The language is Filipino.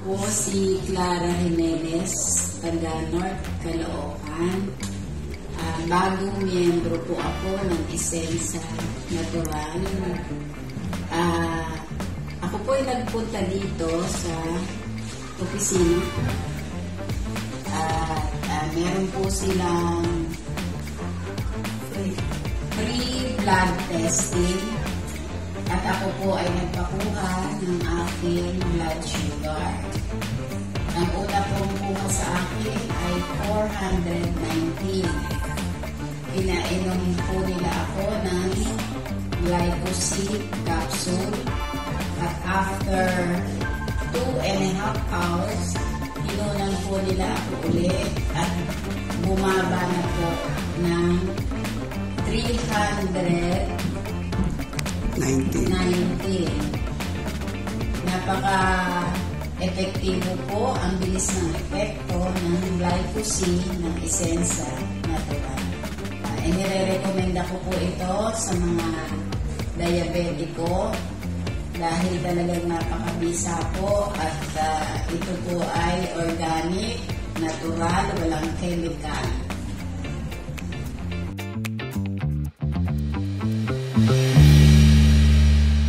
po si Clara Jimenez, taga North Caloocan. Bagong miyembro po ako ng Essensa Natural. Ako po ay nagpunta dito sa opisina. Meron po silang free blood testing. At ako po ay nagpakuha ng aking blood sugar. Ang una pong kuha sa akin ay 419. Pinainom po nila ako ng glycosid capsule. At after 2.5 hours, inunan po nila ako ulit at bumaba na po ng 319. Napaka-epektibo po ang bilis ng epekto ng glycosid ng Essensa Natural. Inire-recommenda ko po ito sa mga diabetiko dahil talagang napakabisa po at ito po ay organic, natural, walang chemical.